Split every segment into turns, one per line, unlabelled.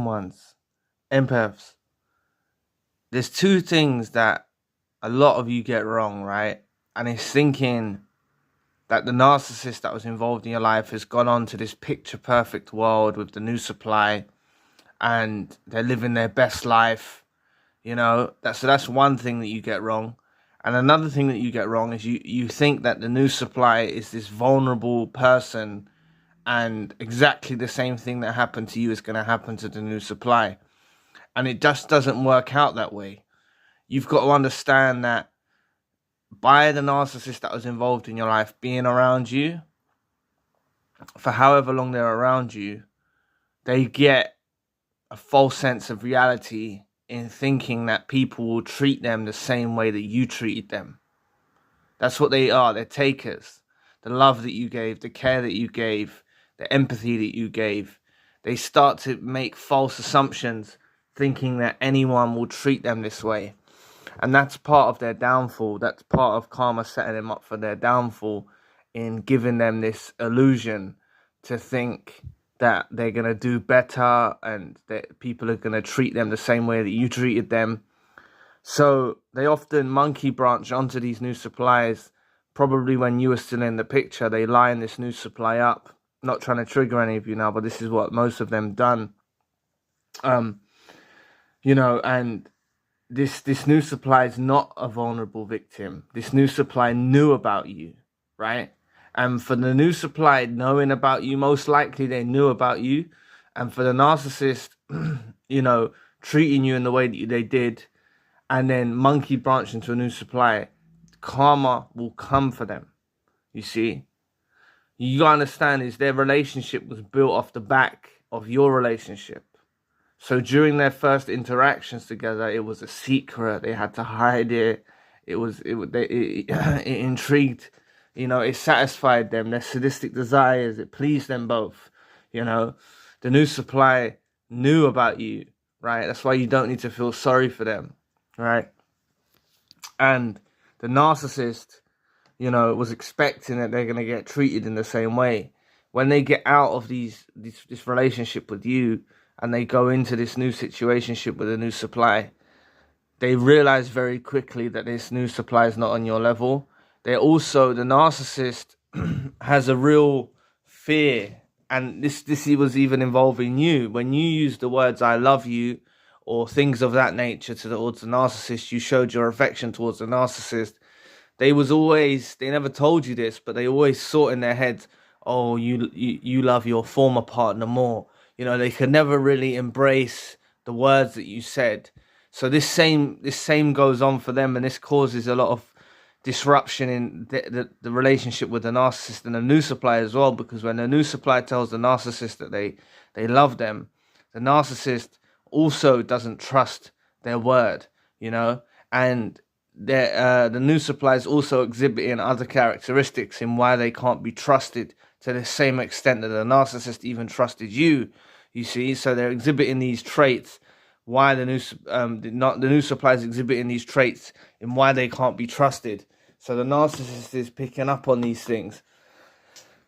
ones, empaths. There's two things that a lot of you get wrong, right? And it's thinking that the narcissist that was involved in your life has gone on to this picture perfect world with the new supply and they're living their best life. That's one thing that you get wrong. And another thing that you get wrong is you think that the new supply is this vulnerable person and exactly the same thing that happened to you is going to happen to the new supply. And it just doesn't work out that way. You've got to understand that by the narcissist that was involved in your life being around you, for however long they're around you, they get a false sense of reality in thinking that people will treat them the same way that you treated them. That's what they are. They're takers. The love that you gave, the care that you gave, the empathy that you gave. They start to make false assumptions thinking that anyone will treat them this way. And that's part of their downfall. That's part of karma setting them up for their downfall in giving them this illusion to think that they're going to do better and that people are going to treat them the same way that you treated them. So they often monkey branch onto these new supplies. Probably when you were still in the picture, they line this new supply up. Not trying to trigger any of you now, but this is what most of them done. And this new supply is not a vulnerable victim. This new supply knew about you, right? And for the new supply knowing about you, most likely they knew about you. And for the narcissist, treating you in the way that they did, and then monkey branch into a new supply, karma will come for them. You see? You gotta understand is their relationship was built off the back of your relationship. So during their first interactions together, it was a secret. They had to hide it. It intrigued. It satisfied them, their sadistic desires. It pleased them both. The new supply knew about you, right? That's why you don't need to feel sorry for them, right? And the narcissist, was expecting that they're going to get treated in the same way. When they get out of this relationship with you and they go into this new situationship with a new supply, they realize very quickly that this new supply is not on your level. The narcissist has a real fear, and this was even involving you. When you use the words "I love you" or things of that nature towards the narcissist, you showed your affection towards the narcissist. They never told you this, but they always thought in their heads, "Oh, you love your former partner more." They could never really embrace the words that you said. So this same goes on for them, and this causes a lot of disruption in the relationship with the narcissist and the new supply as well, because when the new supply tells the narcissist that they love them, the narcissist also doesn't trust their word, and the new supply is also exhibiting other characteristics in why they can't be trusted to the same extent that the narcissist even trusted you. You see, so they're exhibiting these traits. Why the new supply is exhibiting these traits in why they can't be trusted. So the narcissist is picking up on these things.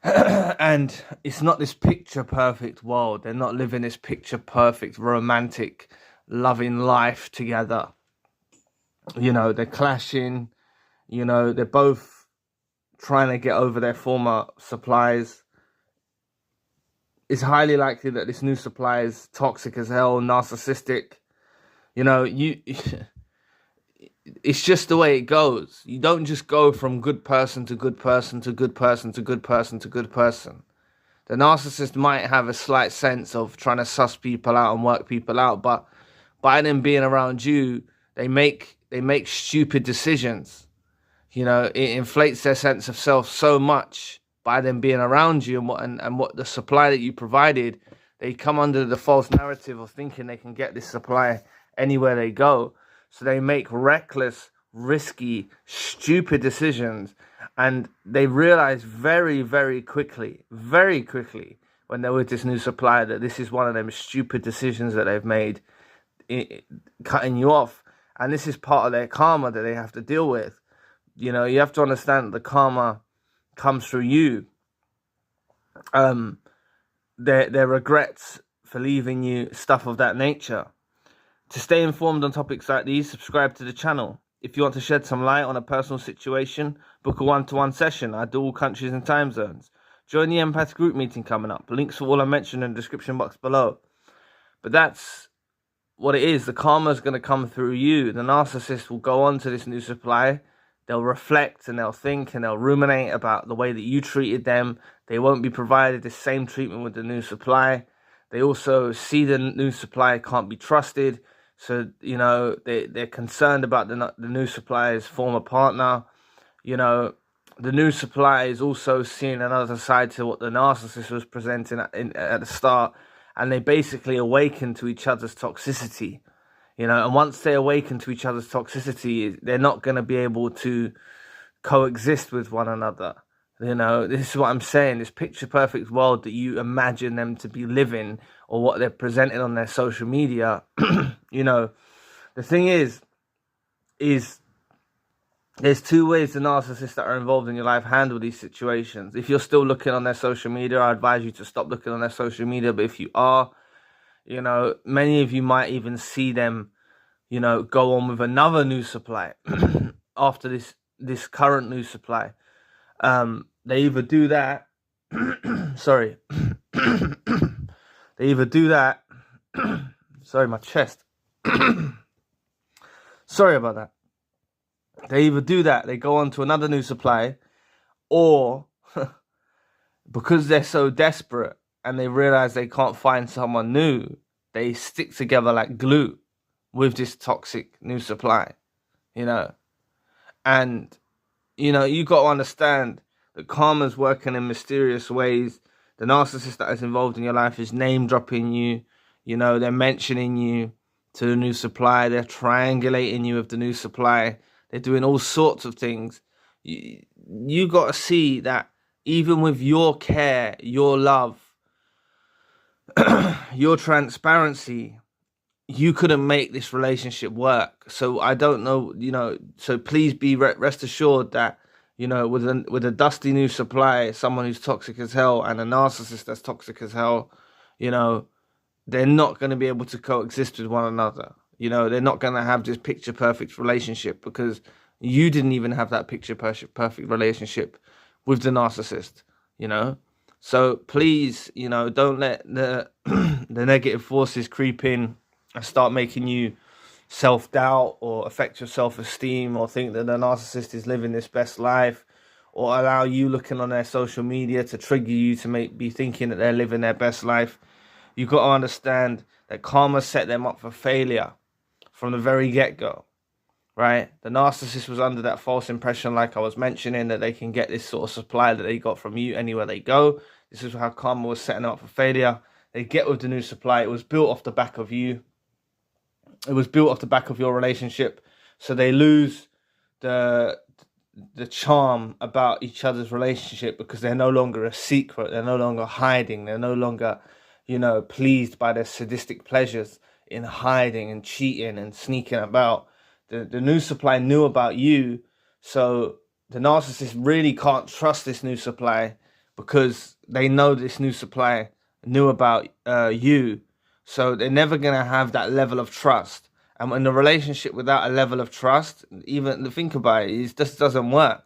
And it's not this picture perfect world. They're not living this picture perfect, romantic, loving life together. They're clashing. They're both trying to get over their former supplies. It's highly likely that this new supply is toxic as hell, narcissistic. It's just the way it goes. You don't just go from good person to good person to good person to good person to good person. The narcissist might have a slight sense of trying to suss people out and work people out, but by them being around you, they make stupid decisions. It inflates their sense of self so much by them being around you and what the supply that you provided. They come under the false narrative of thinking they can get this supply anywhere they go. So they make reckless, risky, stupid decisions. And they realize very, very quickly, when they're with this new supplier, that this is one of them stupid decisions that they've made, cutting you off. And this is part of their karma that they have to deal with. You have to understand that the karma comes through you. Their regrets for leaving you, stuff of that nature. To stay informed on topics like these, subscribe to the channel. If you want to shed some light on a personal situation, book a one-to-one session. I do all countries and time zones. Join the Empath group meeting coming up. Links for all I mentioned in the description box below. But that's what it is. The karma is going to come through you. The narcissist will go on to this new supply. They'll reflect and they'll think and they'll ruminate about the way that you treated them. They won't be provided the same treatment with the new supply. They also see the new supply can't be trusted. So, you know, they're concerned about the new supply's former partner. You know, the new supply is also seeing another side to what the narcissist was presenting at the start. And they basically awaken to each other's toxicity. You know, and once they awaken to each other's toxicity, they're not going to be able to coexist with one another. You know, this is what I'm saying. This picture-perfect world that you imagine them to be living, or what they're presenting on their social media. You know, the thing is there's two ways the narcissists that are involved in your life handle these situations. If you're still looking on their social media, I advise you to stop looking on their social media. But if you are, you know, many of you might even see them, you know, go on with another new supply after this current new supply. They either do that. Sorry. They either do that. Sorry, my chest. Sorry about that. They either do that, they go on to another new supply, or because they're so desperate and they realize they can't find someone new, they stick together like glue with this toxic new supply, you know. And, you know, you got to understand that karma's working in mysterious ways. The narcissist that is involved in your life is name dropping you. You know, they're mentioning you to the new supply. They're triangulating you with the new supply. They're doing all sorts of things. You got to see that even with your care, your love, your transparency, you couldn't make this relationship work. So I don't know, you know, so please be rest assured that, you know, with a dusty new supply, someone who's toxic as hell, and a narcissist that's toxic as hell, you know, they're not going to be able to coexist with one another. You know, they're not going to have this picture-perfect relationship because you didn't even have that picture-perfect relationship with the narcissist, you know. So please, you know, don't let the negative forces creep in and start making you self-doubt or affect your self-esteem, or think that the narcissist is living this best life, or allow you looking on their social media to trigger you to be thinking that they're living their best life. You've got to understand that karma set them up for failure from the very get-go, right? The narcissist was under that false impression, like I was mentioning, that they can get this sort of supply that they got from you anywhere they go. This is how karma was setting them up for failure. They get with the new supply. It was built off the back of you. It was built off the back of your relationship. So they lose the charm about each other's relationship because they're no longer a secret. They're no longer hiding. They're no longer, you know, pleased by their sadistic pleasures in hiding and cheating and sneaking about. The new supply knew about you, so the narcissist really can't trust this new supply because they know this new supply knew about you. So they're never going to have that level of trust. And in a relationship without a level of trust, even think about it, it just doesn't work.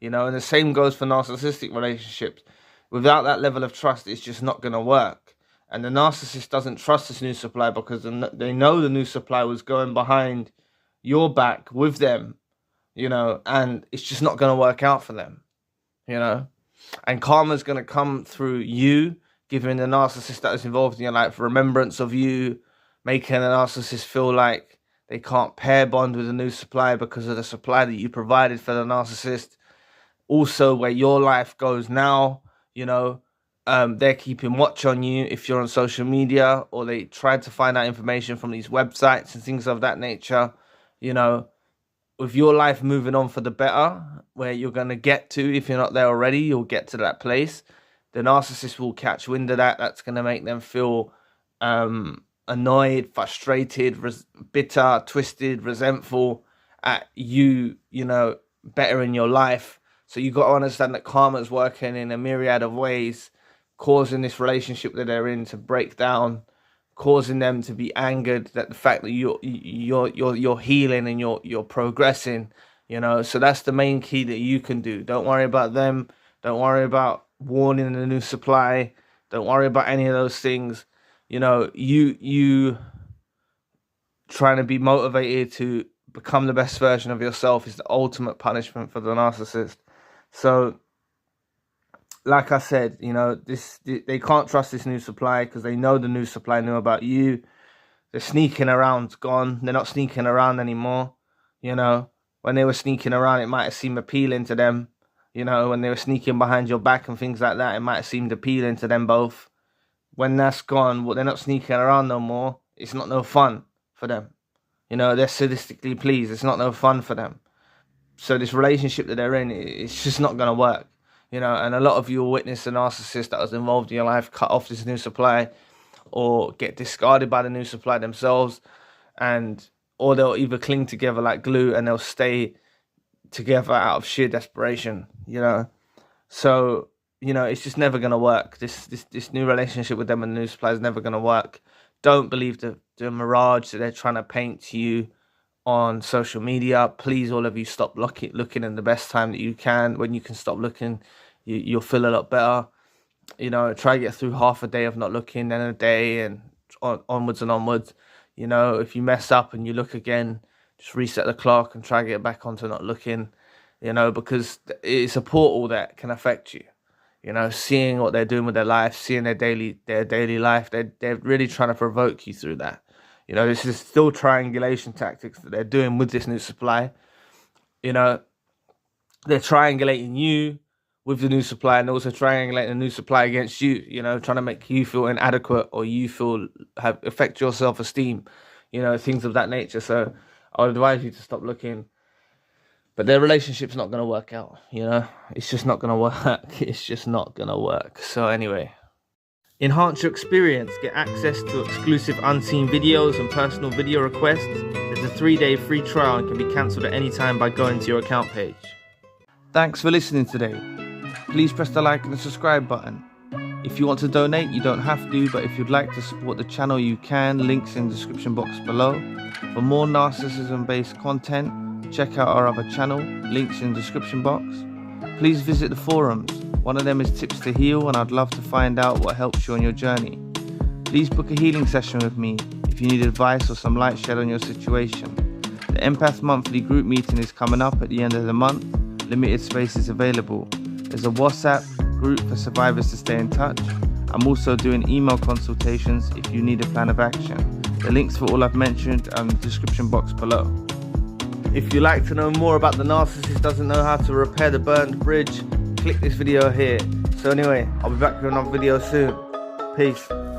You know, and the same goes for narcissistic relationships. Without that level of trust, it's just not going to work. And the narcissist doesn't trust this new supply because they know the new supply was going behind your back with them, you know, and it's just not going to work out for them, you know. And karma's going to come through you, giving the narcissist that is involved in your life remembrance of you, making the narcissist feel like they can't pair bond with a new supply because of the supply that you provided for the narcissist. Also, where your life goes now, you know, they're keeping watch on you if you're on social media, or they tried to find out information from these websites and things of that nature. You know, with your life moving on for the better, where you're going to get to, if you're not there already, you'll get to that place. The narcissist will catch wind of that. That's going to make them feel annoyed, frustrated, bitter, twisted, resentful at you, you know, bettering your life. So you got to understand that karma is working in a myriad of ways, causing this relationship that they're in to break down. causing them to be angered that the fact that you're healing and you're progressing, you know. So that's the main key that you can do. Don't worry about them. Don't worry about warning the new supply. Don't worry about any of those things. You know, you trying to be motivated to become the best version of yourself is the ultimate punishment for the narcissist. So, like I said, you know, they can't trust this new supply because they know the new supply knew about you. They're sneaking around, gone. They're not sneaking around anymore. You know, when they were sneaking around, it might have seemed appealing to them. You know, when they were sneaking behind your back and things like that, it might have seemed appealing to them both. When that's gone, well, they're not sneaking around no more. It's not no fun for them. You know, they're sadistically pleased. It's not no fun for them. So this relationship that they're in, it's just not going to work. You know, and a lot of you will witness a narcissist that was involved in your life cut off this new supply or get discarded by the new supply themselves, or they'll either cling together like glue and they'll stay together out of sheer desperation, you know. So, you know, it's just never going to work. This new relationship with them and the new supply is never going to work. Don't believe the mirage that they're trying to paint to you on social media. Please, all of you, stop looking in the best time that you can. When you can stop looking, you'll feel a lot better. You know, try to get through half a day of not looking, then a day, and onwards and onwards. You know, if you mess up and you look again, just reset the clock and try to get back onto not looking. You know, because it's a portal that can affect you. You know, seeing what they're doing with their life, seeing their daily life, they're really trying to provoke you through that. You know, this is still triangulation tactics that they're doing with this new supply. You know, they're triangulating you with the new supply and also triangulating the new supply against you, you know, trying to make you feel inadequate or you feel affect your self-esteem, you know, things of that nature. So I would advise you to stop looking. But their relationship's not going to work out, you know. It's just not going to work. It's just not going to work. So anyway, enhance your experience. Get access to exclusive unseen videos and personal video requests. There's a 3-day free trial and can be cancelled at any time by going to your account page. Thanks for listening today. Please press the like and the subscribe button. If you want to donate, you don't have to, but if you'd like to support the channel, you can. Links in the description box below. For more narcissism-based content, check out our other channel, links in the description box. Please visit the forums. One of them is Tips to Heal, and I'd love to find out what helps you on your journey. Please book a healing session with me if you need advice or some light shed on your situation. The Empath Monthly group meeting is coming up at the end of the month. Limited space is available. There's a WhatsApp group for survivors to stay in touch. I'm also doing email consultations if you need a plan of action. The links for all I've mentioned are in the description box below. If you'd like to know more about the narcissist doesn't know how to repair the burned bridge, click this video here. So anyway, I'll be back with another video soon. Peace.